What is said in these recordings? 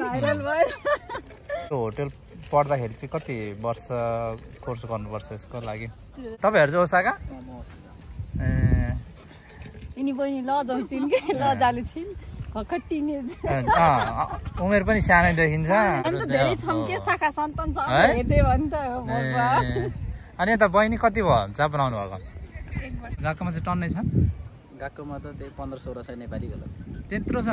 Viral भयो hotel पढ्दाखेरि चाहिँ कति वर्ष कोर्स गर्नुपर्छ यसको लागि तपाईहरु चाहिँ ओसाका ए यिनी पनि ल जाउँछिन् के ल जालु छिन् खकटिने उमेर पनि सानै देखिन्छ अन्त धेरै छम के शाखा सन्तान छ हेर्दै भन्छ अनि यता बहिनी कति भयो जापान आउनु भएको गएकोमा चाहिँ टन्नै छ गएकोमा त त्यही 15-16 सय नेपाली गयो त्यत्रो छ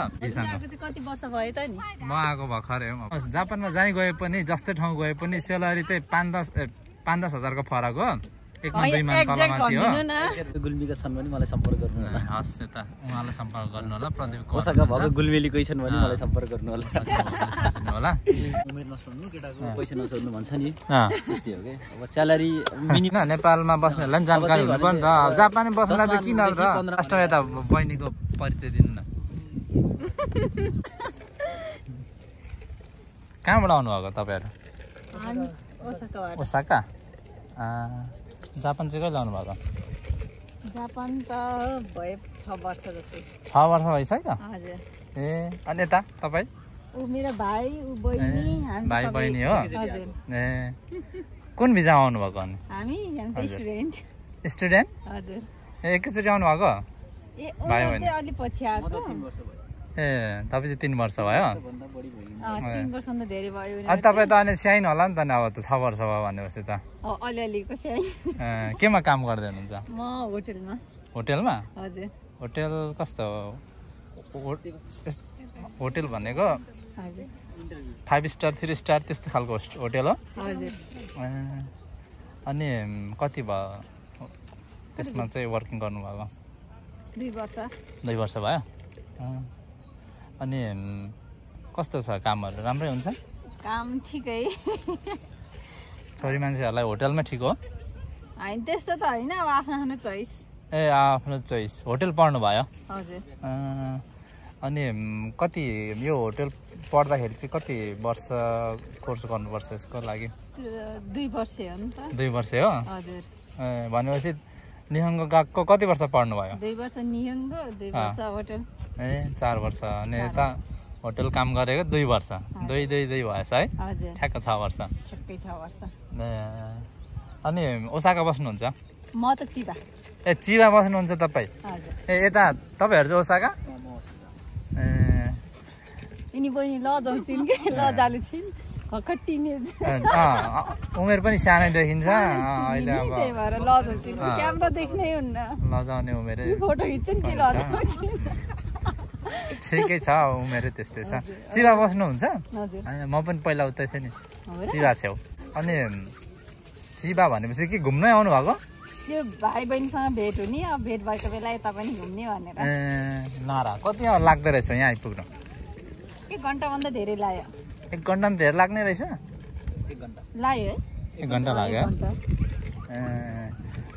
कति वर्ष भयो त नि म आएको भर्खरै हो जापानमा जहीँ गए पनि जस्तै ठाउँ गए पनि सेलरी चाहिँ 5-10 हजारको फरक हो एकमा दुईमा तलमाथि हो गुल्मीका छन् भने मलाई सम्पर्क गर्नु होला हस् यता उहाँलाई सम्पर्क गर्नु होला प्रदीप कोसाका भएको गुल्मेली कोही छन् भने मलाई सम्पर्क गर्नु होला होला उमेर नसोध्नु केटाको पैसा नसोध्नु भन्छ नि त्यस्तै हो के अब स्यालेरी मिनिमम नेपालमा बस्नेहरूलाई जानकारी हुनु पर्छ नि त जापानमा बस्नलाई त किन र लास्ट यता बहिनीको परिचय दिनु न कहाँबाट आउनु भएको तपाईहरु ओसाका जापान चाहिँ कहिले आउनु भएको जापान त भयो 6 वर्ष जस्तै 6 वर्ष भइसक्यो हजुर ए अनि यता तपाई ऊ मेरो भाइ ऊ बहिनी हामी भाइ बहिनी हो हजुर ए कुन भिजामा आउनु भएको अनि हामी यहाँ स्टुडेन्ट हजुर एकैचोटि आउनु भएको ए भाइ बहिनी अलि पछि आएको ए तपाईँ चाहिँ 3 वर्ष भयो 3 वर्ष भन्दा धेरै भयो अनि तपाईँ त अनि स्याइन होला नि त नि अब त 6 वर्ष भयो भनेपछि त अलिअलिको स्याइन केमा काम गर्दै हुनुहुन्छ म होटलमा हजुर होटल कस्तो होटल भनेको हजुर 5 स्टार 3 स्टार त्यस्तो खालको होटल हो हजुर अनि कति भयो त्यसमा चाहिँ वर्किङ गर्नुभएको 2 वर्ष भयो अनि कस्तो छ कामहरु राम्रै हुन्छ काम ठिकै छोरी मान्छेहरुलाई होटलमा ठिक हो हैन त्यस्तो त हैन अब आफ्नो चोइस ए आफ्नो चोइस होटल पढ्नु भयो हजुर अनि कति यो होटल पढ्दाखेरि चाहिँ कति वर्ष कोर्स गर्नुपर्छ यसको लागि 2 वर्ष हो नि त 2 वर्ष हो हजुर भनेपछि निहंगो गएको कति वर्ष पढ्नु भयो 2 वर्ष निहंगो 2 वर्ष होटल ए 4 वर्ष अनि यता होटल काम गरेको 2 वर्ष 2 भएछ है हजुर ठ्याक्क 6 वर्ष ठ्याक्कै 6 वर्ष अनि ओसाका बस्नुहुन्छ म त चिबा ए चिबा बस्नुहुन्छ तपाई हजुर ए यता तपाईहरु चाहिँ ओसाका ए यिनी पनि ल जाउँछिन् के ल जालु छिन् खकटिने उमेर पनि सानै देखिन्छ अहिले अब त्यही भएर ल जाउँछिन् क्यामेरा देख्नै हुन्न लजाउने उमेरै फोटो खिच्छन् के ल जाउँछिन् ठिकै छ उमेरै त्यस्तै छ चिबा बस्नुहुन्छ हजुर म पनि पहिला उतै थिएँ नि चिबा छेउ अनि चिबा भनेपछि के घुम्नै आउनु भएको यो भाइ बहिनीसँग भेट हुने अब भेट भएको बेला यता पनि घुम्ने भनेर ए नारा कति लाग्दो रहेछ यहाँ आइपुग्नु 1 घण्टा भन्दा धेरै लाग्यो 1 घण्टा पनि धेरै लाग्ने रहेछ 1 घण्टा लाग्यो है 1 घण्टा लाग्यो ए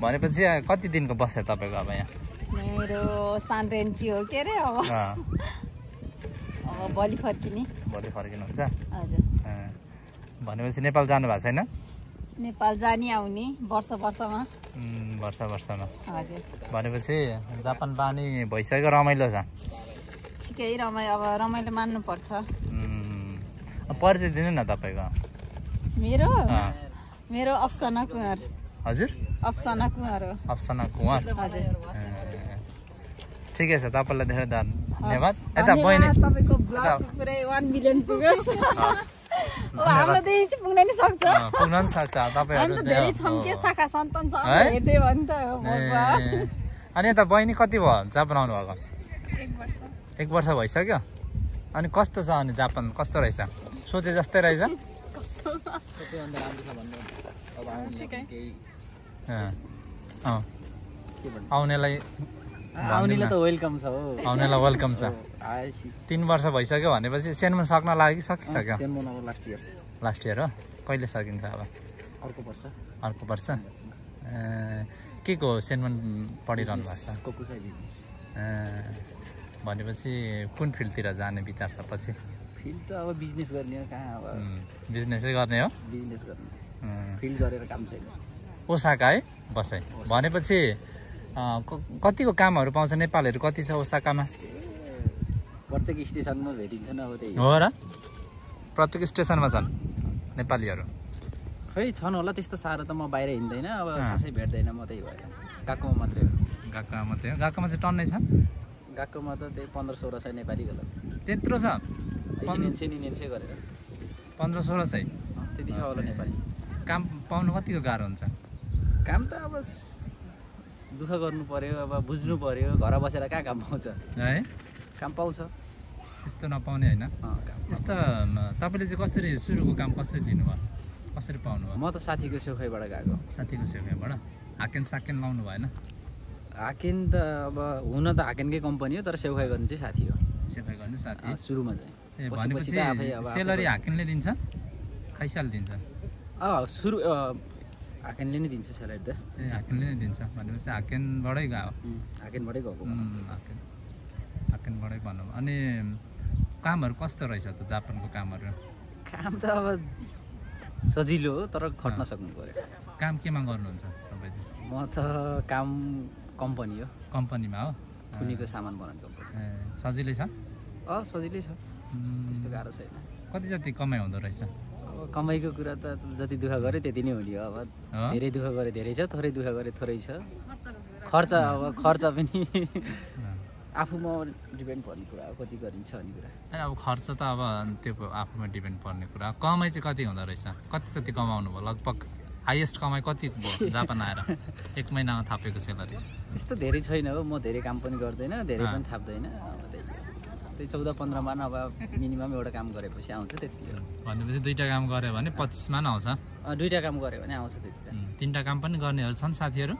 भनेपछि कति दिनको बस्यो तपाईको अब यहाँ मेरो सान रेन्टी हो के रे अब भोलि फर्किनुहुन्छ हजुर भनेपछि नेपाल जानु भएको छैन नेपाल जाने आउने वर्षमा वर्षमा हजुर भनेपछि जापान बानी भइसक्यो रमाइलो छ ठिकै अब रमाइलो मान्नु पर्छ परिचय दिनु न तपाईको मेरो अफसाना कुमार हजुर अफसाना कुमार हो अफसाना कुमार हजुर ठिकै छ तपाईलाई धेरै धन्यवाद यता बहिनी तपाईको ब्लग पुरै 1 मिलियन पुग्यो हाम्रो देश पुग्न नि सक्छ तपाईहरु धेरै छम के शाखा सन्तान छ हेर्दै भन्छ अनि यता बहिनी कति भयो जापान आउनु भएको 1 वर्ष भइसक्यो अनि कस्तो छ अनि जापान कस्तो रहेछ सोचे जस्तै रहेछ आउनेलाई त वेलकम छ हो आउनेलाई वेलकम छ 3 वर्ष भइसक्यो भनेपछि सेनमा सक्न लागि सकिसक्यो लास्ट इयर हो कहिले सकिन्छ अब अर्को वर्ष के को सेनमन पढिरहनु भएको छ भनेपछि कुन फिल्डतिर जाने विचार छ पछि फिल्ड त अब बिजनेस गर्ने हो कहाँ अब बिजनेसै गर्ने हो फिल्ड गरेर काम छैन ओसाका है बसाइ भनेपछि कतिको कामहरु पाउँछ नेपालहरु कति छ ओसाकामा प्रत्येक स्टेसनमा भेटिन्छ न अब त्यही हो र प्रत्येक स्टेसनमा छन् नेपालीहरू? खै छन् होला, त्यस्तो साह्रो त म बाहिर हिँड्दैन, अब खासै भेट्दैन म, त्यही भएर गएकोमा मात्रै हो। गएकोमा मात्रै हो? गएकोमा चाहिँ टन्नै छन्? गएकोमा त त्यही 1500-1600 नेपाली होला। त्यत्रो छ? निन्से गरेर 1500-1600 त्यति छ होला नेपाली। काम पाउनु कतिको गाह्रो हुन्छ? काम त अब दुःख गर्नु पर्यो, अब बुझ्नु पर्यो, घर बसेर कहाँ काम पाउँछ है? काम पाउँछ, यस्तो नपाउने होइन। यस्तो तपाईँले चाहिँ कसरी सुरुको काम कसरी लिनुभयो, कसरी पाउनुभयो? म त साथीको सेउखाइबाट गएको। साथीको सेउखाइबाट? हाकेन साकेन लाउनु भएन? हाकेन त अब हुन त हाकेनकै कम्पनी हो, तर सेउखाइ गर्ने चाहिँ साथी हो। सेउखाइ गर्ने साथी सुरुमा चाहिँ। भनेपछि सेलरी हाकेनले दिन्छ, खैसाल दिन्छ? सुरु हाकेनले नै दिन्छ सेलरी त। हाकेनले नै दिन्छ भनेपछि हाकेनबाटै गयो? हाकेनबाटै गएको। हाकेनबाटै भनौँ। अनि कामहरू कस्तो रहेछ त जापानको कामहरू? काम त अब सजिलो हो, तर खट्न सक्नु पर्यो। काम केमा गर्नुहुन्छ तपाईँ चाहिँ? म त काम कम्पनी हो। कम्पनीमा हो? खुनीको सामान बनाउने कम्पनी। सजिलै छ? सजिलै छ, त्यस्तो गाह्रो छैन। कति जति कमाइ हुँदो रहेछ? कमाइको कुरा त जति दुःख गरे त्यति नै हुने हो। अब धेरै दुःख गरे धेरै छ, थोरै दुःख गरे थोरै छ। खर्च अब खर्च पनि आफूमा डिपेन्ड पर्ने कुरा हो, कति गरिन्छ भन्ने कुरा। अब खर्च त अब त्यो आफूमा डिपेन्ड पर्ने कुरा। कमाइ चाहिँ कति हुँदो रहेछ? कति जति कमाउनु भयो? लगभग हाइएस्ट कमाइ कति भयो जापान आएर एक महिनामा थापेको सेलरी? त्यस्तो धेरै छैन हो, म धेरै काम पनि गर्दैन, धेरै पनि थाप्दैन। त्यही 14-15 मा अब मिनिमम एउटा काम गरेपछि आउँछ त्यति हो। भनेपछि दुईटा काम गऱ्यो भने 25 मा आउँछ? दुईटा काम गऱ्यो भने आउँछ त्यति। तीनटा काम पनि गर्नेहरू छन् साथीहरू?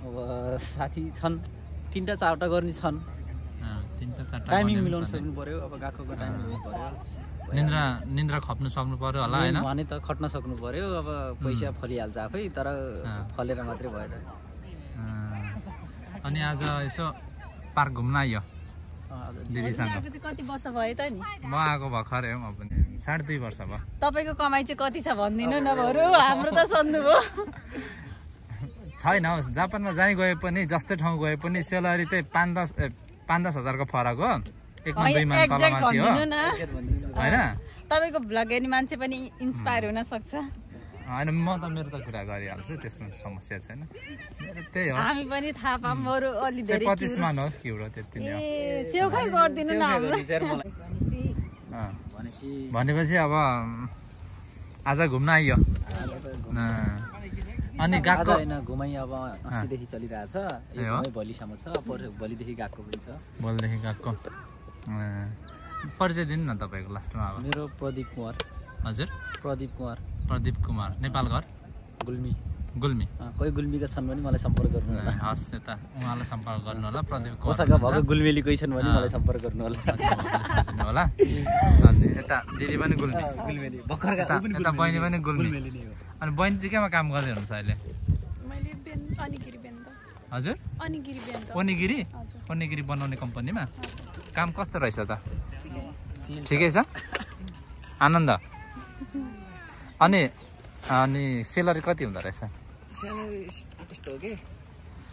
अब साथी छन्, 3-4टा गर्ने छन्। 3-4टा टाइमिङ मिलाउन सक्नु पर्यो, अब गएको टाइम मिलाउनु पर्यो। निन्द्रा खप्नु सक्नु पर्यो होला हैन? भने त खट्न सक्नु पर्यो, अब पैसा फलिहाल्छ आफै, तर फलेर मात्रै भएन। अनि आज यसो पार्क घुम्न आइयो दिदीसँग? कति वर्ष भयो त नि? म आएको भर्खरै हो, म पनि 2.5 वर्ष भयो। तपाईको कमाइ चाहिँ कति छ भन्दिनु न बरु, हाम्रो त सन्नु भयो। छैन हौ, जापानमा जहीँ गए पनि जस्तै ठाउँ गए पनि सेलरी चाहिँ 5-10 हजारको फरक हो। एकमा 2 मान तलमाथि हो हैन? तपाईको भ्लग हेर्ने मान्छे पनि इन्स्पायर हुन सक्छ हैन? म त मेरो त कुरा गरिहाल्छु, त्यसमा समस्या छैन। त्यही हो, हामी पनि थाहा पाऊँ बरु अलि धेरै। 25 मान हो किउरो, त्यति नै हो। सेउखाइ गर्दिनु न हाम्रो। भनेपछि अब आज घुम्न आइयो? अनि गएको हैन, घुमाइ अब अस्तिदेखि चलिरहेछ, भोलिसम्म छ, भोलिदेखि गएको पनि छ। भोलिदेखि गएको। परिचय दिनु न तपाईको लास्टमा। अब मेरो प्रदीप कुमार। हजुर? प्रदीप कुमार। नेपाल घर? गुल्मी। कोही गुल्मीका छन् भने मलाई सम्पर्क गर्नु होला। हस्, यता उहाँलाई सम्पर्क गर्नु होला। प्रदीप कुमार भएको गुल्मेली कोही छन् भने मलाई सम्पर्क गर्नु होला। अनि यता दिदी पनि गुल्मी, यता बहिनी पनि गुल्मी। अनि बहिनी चाहिँ केमा काम गर्दै हुनुहुन्छ अहिले? हजुर? अनिगिरी बनाउने कम्पनीमा काम कस्तो रहेछ त? ठिकै छ? आनन्द? अनि सेलरी कति हुँदो रहेछ? सेलरी यस्तो हो के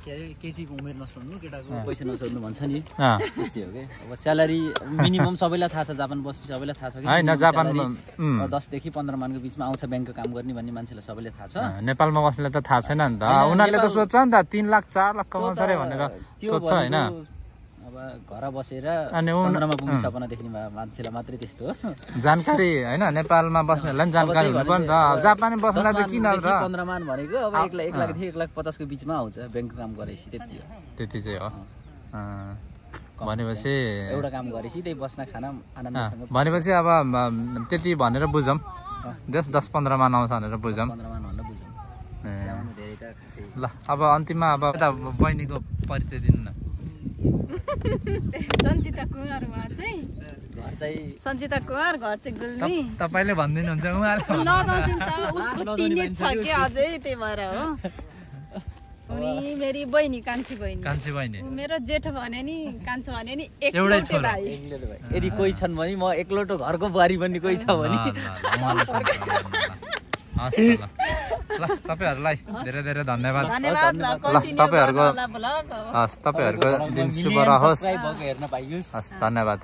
अरे, केटीको उमेर नसोध्नु, केटाको पैसा नसोध्नु भन्छ नि, त्यस्तै हो कि। अब सेलरी मिनिमम सबैलाई थाहा छ, जापान बस्ने सबैलाई थाहा छ कि हैन? जापानमा 10 देखि 15 मानको बिचमा आउँछ ब्याङ्कको काम गर्ने भन्ने मान्छेलाई सबैलाई थाहा छ। नेपालमा बस्नेलाई त थाहा छैन नि त, उनीहरूले त सोध्छ नि त 3 लाख 4 लाख कमाउँछ रे भनेर सोध्छ हैन? अब घर बसेर चन्द्रमा पुग्ने सपना देख्ने मान्छेलाई मात्रै त्यस्तो हो जानकारी हैन? नेपालमा बस्नेहरूलाई जानकारी हुनु पर्यो नि त। जापानमा बस्नेलाई त किन र 15 मान भनेको अब 1 लाख देखि 1,50,000 को बिचमा आउँछ ब्याङ्कको काम गरेपछि, त्यति हो। त्यति चाहिँ हो। भनेपछि एउटा काम गरेपछि त्यही बस्न खान आनन्दसँग। भनेपछि अब त्यति भनेर बुझौँ, 10-15 मान आउँछ भनेर बुझौँ। 15 मान भनेर बुझौँ। धेरै त खासै। ल अब अन्तिममा अब बहिनीको परिचय दिनु न। सञ्चिता कुमार, उहाँ चाहिँ घर चाहिँ सञ्चिता कुमार, घर चाहिँ गुल्मी। तपाईले भन्दिनुहुन्छ उहाँले नजान्छ नि त, उसको टिनेज छ के अझै, त्यही भएर हो। उनी मेरी बहिनी, कान्छी बहिनी। उ मेरो जेठो भने नि, कान्छो भने नि एकलौटे भाइ। यदि कोही छन् भने म एकलौटो घरको बुहारी भन्ने कोही छ भने ल तपाईहरुलाई धेरै धेरै धन्यवाद। तपाईहरुको दिन शुभ रहोस्। हेर्न पाइयोस्। धन्यवाद।